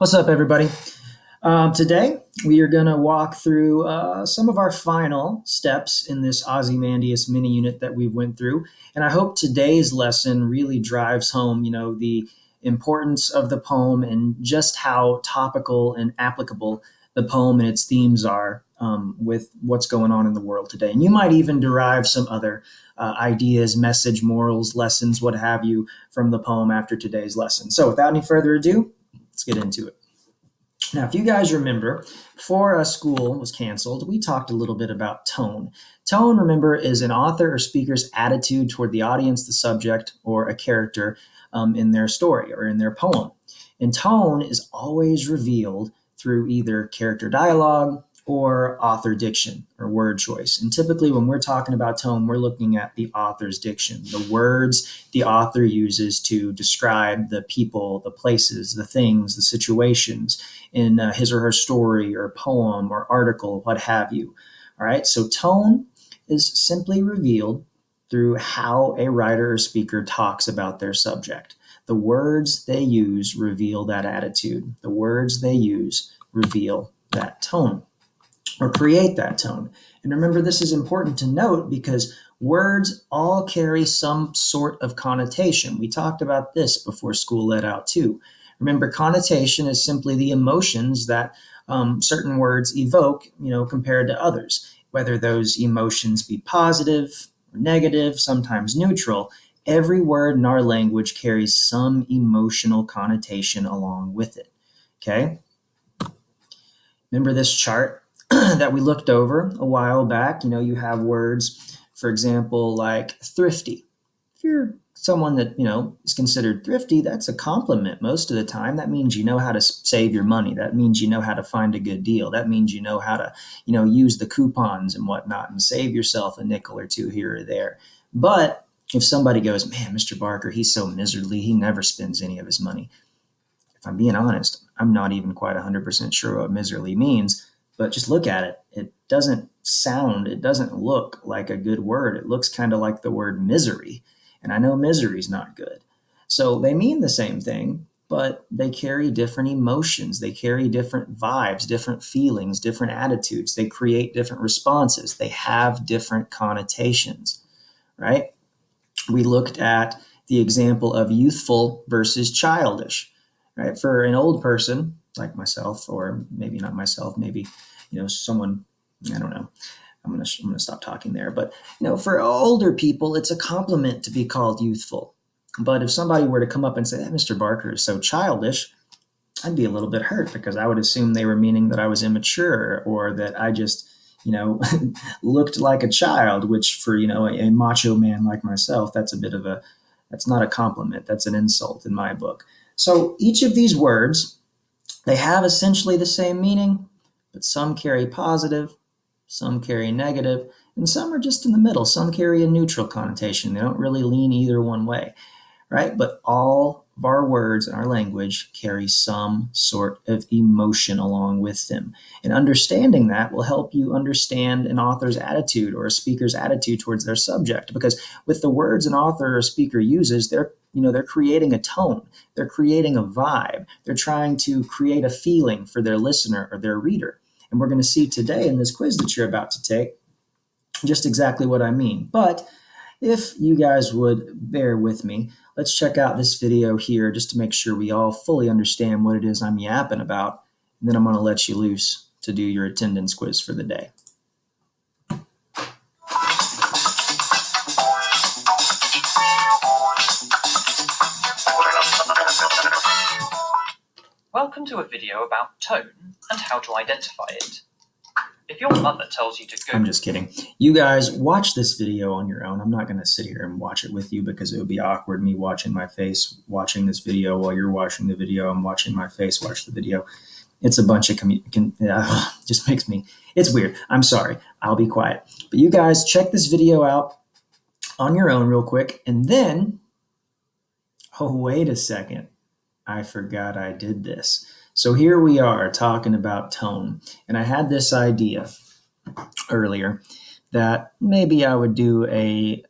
What's up, everybody? Today, we are going to walk through some of our final steps in this Ozymandias mini unit that we went through. And I hope today's lesson really drives home, the importance of the poem and just how topical and applicable the poem and its themes are with what's going on in the world today. And you might even derive some other ideas, message, morals, lessons, what have you, from the poem after today's lesson. So without any further ado, let's get into it. Now, if you guys remember, before school was canceled, we talked a little bit about tone. Tone, remember, is an author or speaker's attitude toward the audience, the subject, or a character in their story or in their poem. And tone is always revealed through either character dialogue or author diction or word choice. And typically when we're talking about tone, we're looking at the author's diction, the words the author uses to describe the people, the places, the things, the situations in his or her story or poem or article, what have you. All right, so tone is simply revealed through how a writer or speaker talks about their subject. The words they use reveal that attitude. The words they use reveal that tone or create that tone. And remember, this is important to note because words all carry some sort of connotation. We talked about this before school let out too. Remember, connotation is simply the emotions that certain words evoke, compared to others, whether those emotions be positive or negative, sometimes neutral. Every word in our language carries some emotional connotation along with it. Okay? Remember this chart that we looked over a while back? You have words, for example, like thrifty. If you're someone that, is considered thrifty, that's a compliment most of the time. That means you know how to save your money. That means you know how to find a good deal. That means you know how to, use the coupons and whatnot and save yourself a nickel or two here or there. But if somebody goes, man, Mr. Barker, he's so miserly, he never spends any of his money. If I'm being honest, I'm not even quite 100% sure what miserly means, but just look at it. It doesn't look like a good word. It looks kind of like the word misery. And I know misery is not good. So they mean the same thing, but they carry different emotions. They carry different vibes, different feelings, different attitudes. They create different responses. They have different connotations, right? We looked at the example of youthful versus childish, right? For an old person like myself, or maybe not myself, maybe, someone, I don't know. I'm gonna stop talking there. But for older people, it's a compliment to be called youthful. But if somebody were to come up and say, hey, Mr. Barker is so childish, I'd be a little bit hurt because I would assume they were meaning that I was immature or that I just, looked like a child, which for, a macho man like myself, that's not a compliment. That's an insult in my book. So each of these words, they have essentially the same meaning, but some carry positive, some carry negative, and some are just in the middle. Some carry a neutral connotation. They don't really lean either one way, right? But all of our words in our language carry some sort of emotion along with them. And understanding that will help you understand an author's attitude or a speaker's attitude towards their subject. Because with the words an author or speaker uses, they're creating a tone. They're creating a vibe. They're trying to create a feeling for their listener or their reader. And we're going to see today in this quiz that you're about to take just exactly what I mean. But if you guys would bear with me, let's check out this video here just to make sure we all fully understand what it is I'm yapping about. And then I'm going to let you loose to do your attendance quiz for the day. Welcome to a video about tone and how to identify it. If your mother tells you to go... I'm just kidding. You guys watch this video on your own. I'm not going to sit here and watch it with you because it would be awkward, me watching my face, watching this video while you're watching the video. I'm watching my face, watch the video. It's a bunch of... just makes me... It's weird. I'm sorry. I'll be quiet. But you guys check this video out on your own real quick. And then... Oh, wait a second. I forgot I did this. So here we are talking about tone. And I had this idea earlier that maybe I would do a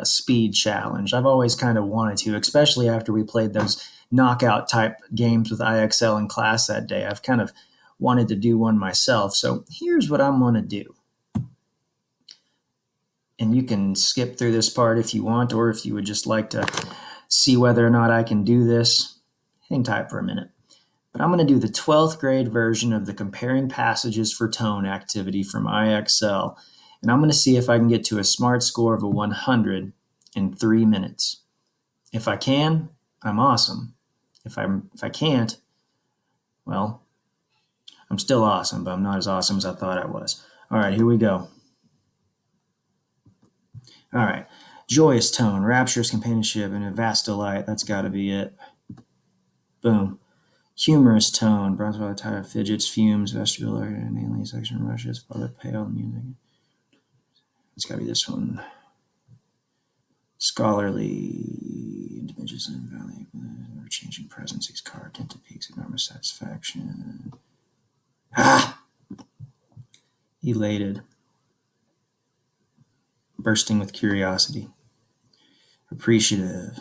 speed challenge. I've always kind of wanted to, especially after we played those knockout type games with IXL in class that day. I've kind of wanted to do one myself. So here's what I'm going to do. And you can skip through this part if you want, or if you would just like to see whether or not I can do this, hang tight for a minute. But I'm going to do the 12th grade version of the comparing passages for tone activity from IXL. And I'm going to see if I can get to a SMART score of a 100 in 3 minutes. If I can, I'm awesome. If I can't, well, I'm still awesome, but I'm not as awesome as I thought I was. All right, here we go. All right. Joyous tone, rapturous companionship, and a vast delight. That's got to be it. Boom. Humorous tone, bronze by the tide of fidgets, fumes, vestibular, and alien section rushes, father pale music. It's got to be this one. Scholarly, images in the valley, ever changing presence, these carved into peaks, enormous satisfaction. Ah! Elated. Bursting with curiosity. Appreciative.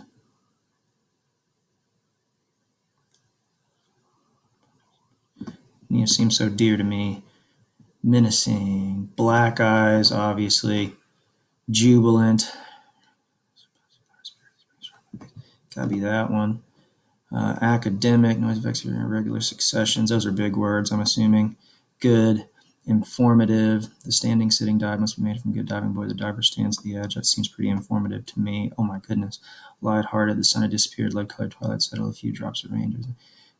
You seem so dear to me. Menacing. Black eyes, obviously. Jubilant. Gotta be that one. Academic, noise effects are in irregular successions. Those are big words, I'm assuming. Good. Informative. The standing sitting dive must be made from good diving boy. The diver stands at the edge. That seems pretty informative to me. Oh my goodness. Light-hearted. The sun had disappeared. Lead-colored twilight settled. A few drops of rain.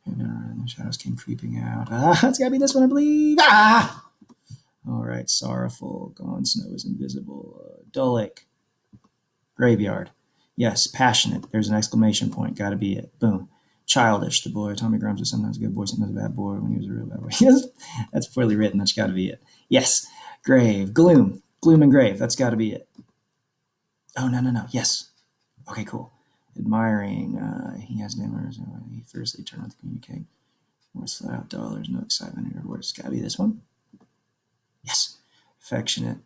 And the shadows came creeping out. It's gotta be this one, I believe. All right. Sorrowful. Gone. Snow is invisible. Dull lake. Graveyard. Yes. Passionate. There's an exclamation point. Gotta be it. Boom. Childish. The boy. Tommy Grimes was sometimes a good boy, sometimes a bad boy when he was a real bad boy. Yes. That's poorly written. That's gotta be it. Yes. Grave. Gloom. Gloom and grave. That's gotta be it. Oh, no. Yes. Okay, cool. Admiring. He has numbers. He fiercely turned on to communicate. Words flat out dollars. No excitement in your words. Gotta be this one. Yes. Affectionate.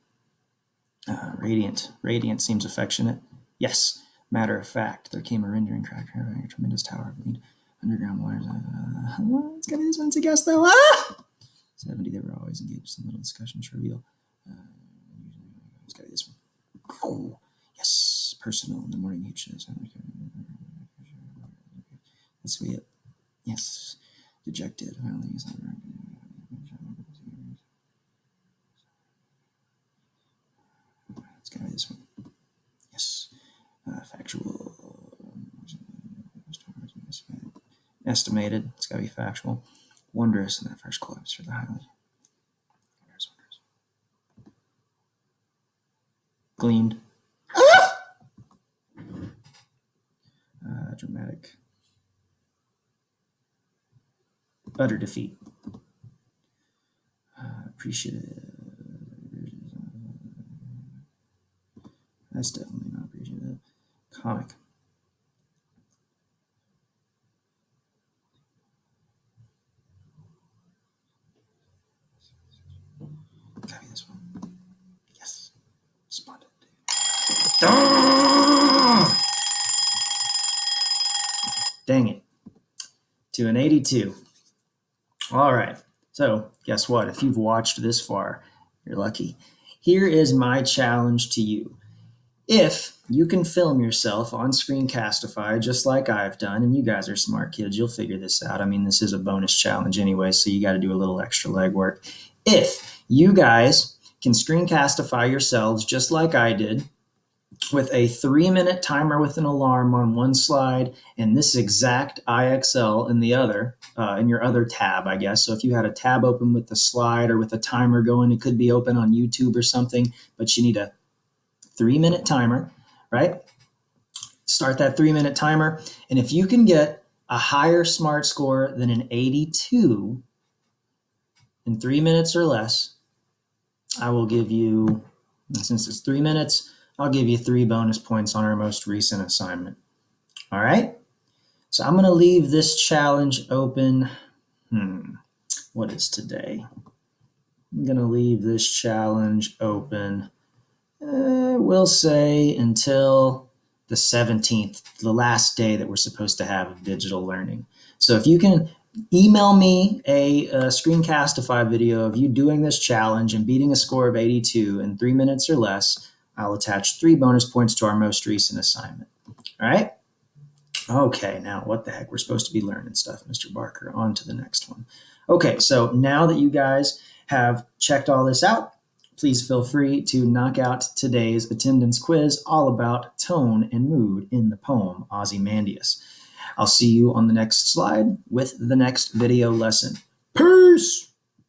Radiant. Radiant seems affectionate. Yes. Matter of fact. There came a rendering crack. A tremendous tower of need. Underground waters. It's gotta be this one. It's a guess though. 70. They were always engaged in little discussion trivial. It's gotta be this one. Oh, yes. Personal. In the morning hugeness. That's be it. Yes. Dejected. It's gotta be this one. Yes. Factual. Estimated. It's gotta be factual. Wondrous in that first collapse for the highlight. Gleamed. Dramatic. Utter defeat. Appreciative. That's definitely not appreciative. Comic. Gotta be this one. Yes. Spotted. Dang it. To an 82. All right. So, guess what? If you've watched this far, you're lucky. Here is my challenge to you. If you can film yourself on Screencastify, just like I've done, and you guys are smart kids, you'll figure this out. I mean, this is a bonus challenge anyway, so you got to do a little extra legwork. If you guys can Screencastify yourselves, just like I did, with a 3-minute timer with an alarm on one slide and this exact IXL in the other, in your other tab, I guess. So if you had a tab open with the slide or with a timer going, it could be open on YouTube or something, but you need a 3-minute timer, right? Start that 3-minute timer. And if you can get a higher SMART score than an 82 in 3 minutes or less, I will give you, since it's 3 minutes, I'll give you 3 bonus points on our most recent assignment. All right? So I'm going to leave this challenge open. What is today? I'm going to leave this challenge open. We'll say until the 17th, the last day that we're supposed to have of digital learning. So if you can email me a screencastify video of you doing this challenge and beating a score of 82 in 3 minutes or less, I'll attach 3 bonus points to our most recent assignment. All right? Okay, now what the heck? We're supposed to be learning stuff, Mr. Barker. On to the next one. Okay, so now that you guys have checked all this out, please feel free to knock out today's attendance quiz all about tone and mood in the poem Ozymandias. I'll see you on the next slide with the next video lesson. Peace!